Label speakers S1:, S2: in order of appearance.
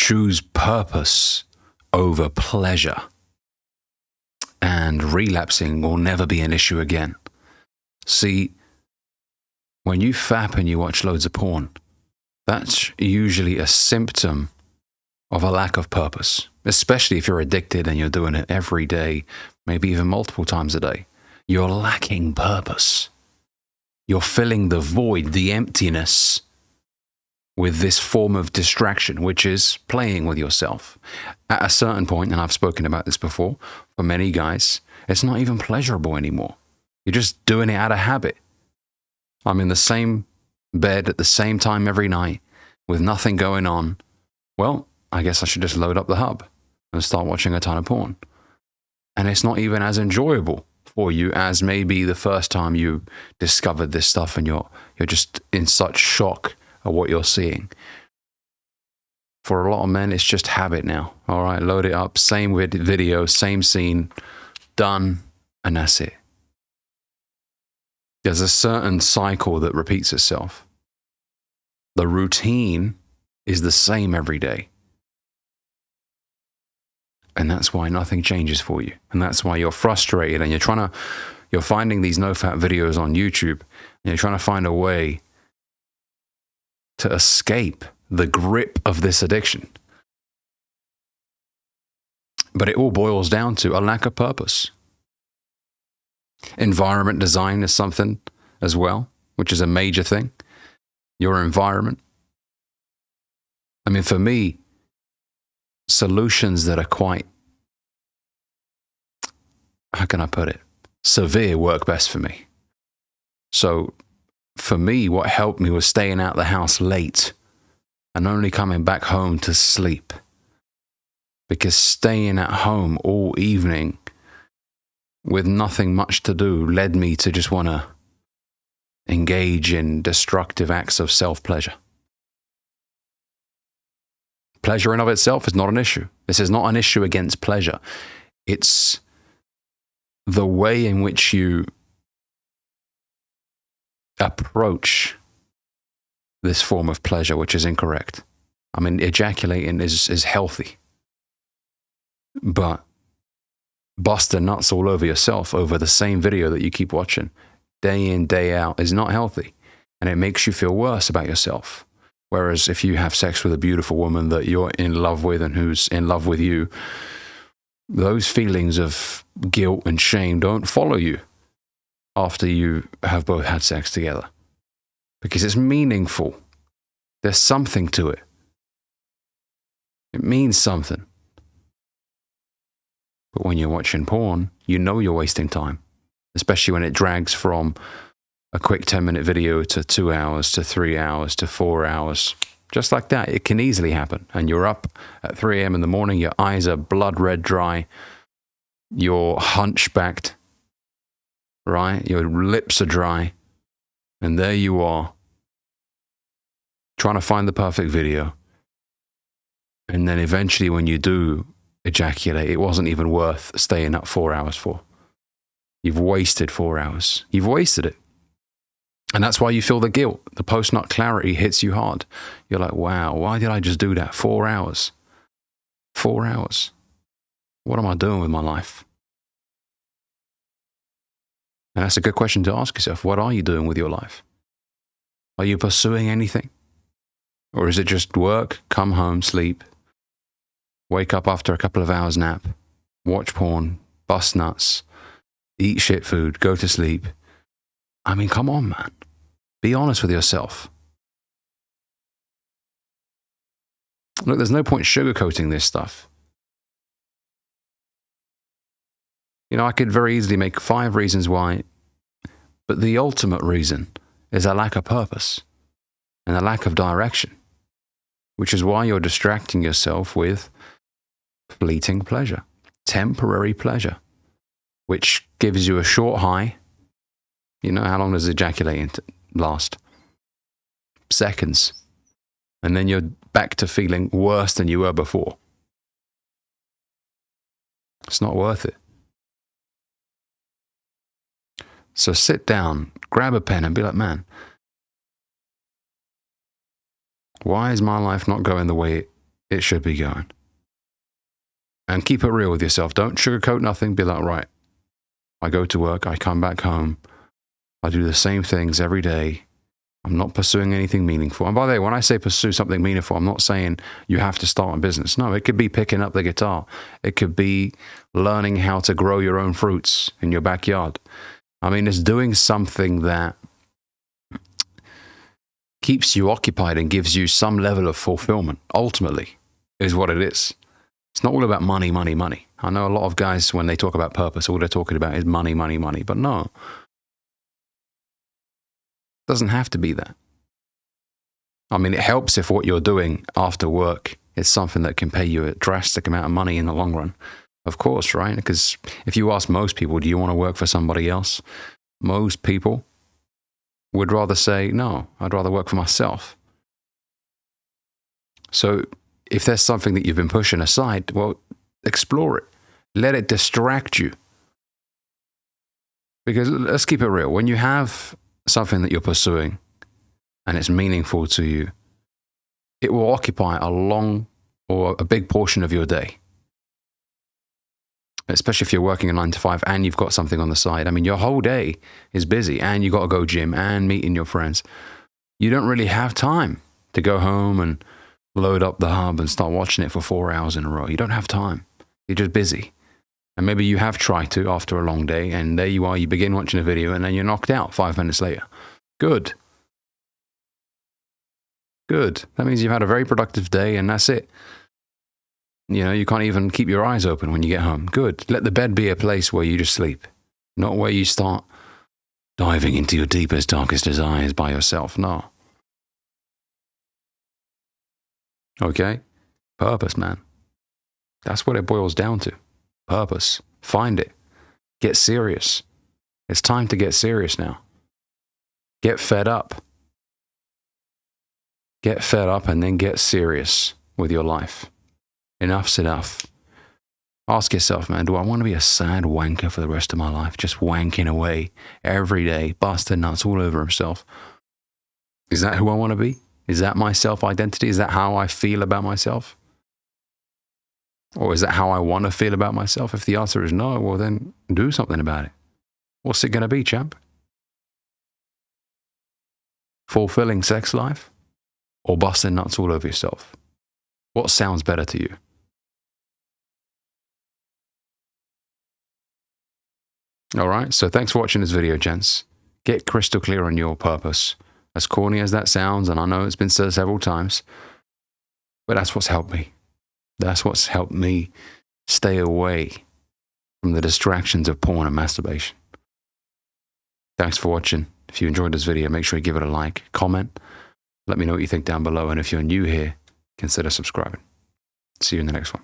S1: choose purpose over pleasure, and relapsing will never be an issue again. See, when you FAP and you watch loads of porn, that's usually a symptom of a lack of purpose, especially if you're addicted and you're doing it every day, maybe even multiple times a day. You're lacking purpose. You're filling the void, the emptiness, with this form of distraction, which is playing with yourself. At a certain point, and I've spoken about this before, for many guys, it's not even pleasurable anymore. You're just doing it out of habit. I'm in the same bed at the same time every night with nothing going on. Well, I guess I should just load up the hub and start watching a ton of porn. And it's not even as enjoyable for you as maybe the first time you discovered this stuff, and you're just in such shock at what you're seeing. For a lot of men, it's just habit now. All right, load it up, same video, same scene, done, and that's it. There's a certain cycle that repeats itself. The routine is the same every day. And that's why nothing changes for you. And that's why you're frustrated, and you're finding these no-fap videos on YouTube, and you're trying to find a way to escape the grip of this addiction. But it all boils down to a lack of purpose. Environment design is something as well, which is a major thing. Your environment. I mean, for me, solutions that are quite, how can I put it, severe work best for me. So for me, what helped me was staying out the house late and only coming back home to sleep. Because staying at home all evening with nothing much to do led me to just want to engage in destructive acts of self-pleasure. Pleasure in of itself is not an issue. This is not an issue against pleasure. It's the way in which you approach this form of pleasure, which is incorrect. I mean, ejaculating is healthy. But busting nuts all over yourself over the same video that you keep watching day in, day out is not healthy. And it makes you feel worse about yourself. Whereas if you have sex with a beautiful woman that you're in love with and who's in love with you, those feelings of guilt and shame don't follow you after you have both had sex together. Because it's meaningful. There's something to it. It means something. But when you're watching porn, you know you're wasting time. Especially when it drags from a quick 10-minute video to 2 hours, to 3 hours, to 4 hours. Just like that, it can easily happen. And you're up at 3 a.m. in the morning, your eyes are blood red dry, you're hunchbacked, right? Your lips are dry. And there you are, trying to find the perfect video. And then eventually when you do ejaculate, it wasn't even worth staying up 4 hours for. You've wasted 4 hours. You've wasted it. And that's why you feel the guilt. The post-nut clarity hits you hard. You're like, wow, why did I just do that? 4 hours. 4 hours. What am I doing with my life? And that's a good question to ask yourself. What are you doing with your life? Are you pursuing anything? Or is it just work, come home, sleep, wake up after a couple of hours nap, watch porn, bust nuts, eat shit food, go to sleep? I mean, come on, man. Be honest with yourself. Look, there's no point sugarcoating this stuff. You know, I could very easily make 5 reasons why, but the ultimate reason is a lack of purpose and a lack of direction, which is why you're distracting yourself with fleeting pleasure, temporary pleasure, which gives you a short high. You know, how long does ejaculating last? Seconds. And then you're back to feeling worse than you were before. It's not worth it. So sit down, grab a pen and be like, man, why is my life not going the way it should be going. And keep it real with yourself. Don't sugarcoat nothing. Be like, right, I go to work, I come back home, I do the same things every day. I'm not pursuing anything meaningful. And by the way, when I say pursue something meaningful, I'm not saying you have to start a business. No, it could be picking up the guitar. It could be learning how to grow your own fruits in your backyard. I mean, it's doing something that keeps you occupied and gives you some level of fulfillment, ultimately, is what it is. It's not all about money, money, money. I know a lot of guys, when they talk about purpose, all they're talking about is money, money, money. But no, it doesn't have to be that. I mean, it helps if what you're doing after work is something that can pay you a drastic amount of money in the long run. Of course, right? Because if you ask most people, do you want to work for somebody else? Most people would rather say, no, I'd rather work for myself. So if there's something that you've been pushing aside, well, explore it. Let it distract you. Because let's keep it real. When you have something that you're pursuing and it's meaningful to you, it will occupy a long or a big portion of your day. Especially if you're working a 9 to 5 and you've got something on the side. I mean, your whole day is busy and you got to go gym and meeting your friends. You don't really have time to go home and load up the hub and start watching it for 4 hours in a row. You don't have time. You're just busy. And maybe you have tried to after a long day, and there you are, you begin watching a video and then you're knocked out 5 minutes later. Good. Good. That means you've had a very productive day and that's it. You know, you can't even keep your eyes open when you get home. Good. Let the bed be a place where you just sleep, not where you start diving into your deepest, darkest desires by yourself. No. Okay? Purpose, man. That's what it boils down to. Purpose. Find it. Get serious. It's time to get serious now. Get fed up. Get fed up and then get serious with your life. Enough's enough. Ask yourself, man, do I want to be a sad wanker for the rest of my life? Just wanking away every day, busting nuts all over himself. Is that who I want to be? Is that my self-identity? Is that how I feel about myself? Or is that how I want to feel about myself? If the answer is no, well then do something about it. What's it going to be, champ? Fulfilling sex life? Or busting nuts all over yourself? What sounds better to you? All right, so thanks for watching this video, gents. Get crystal clear on your purpose. As corny as that sounds, and I know it's been said several times, but that's what's helped me. That's what's helped me stay away from the distractions of porn and masturbation. Thanks for watching. If you enjoyed this video, make sure you give it a like, comment, let me know what you think down below, and if you're new here, consider subscribing. See you in the next one.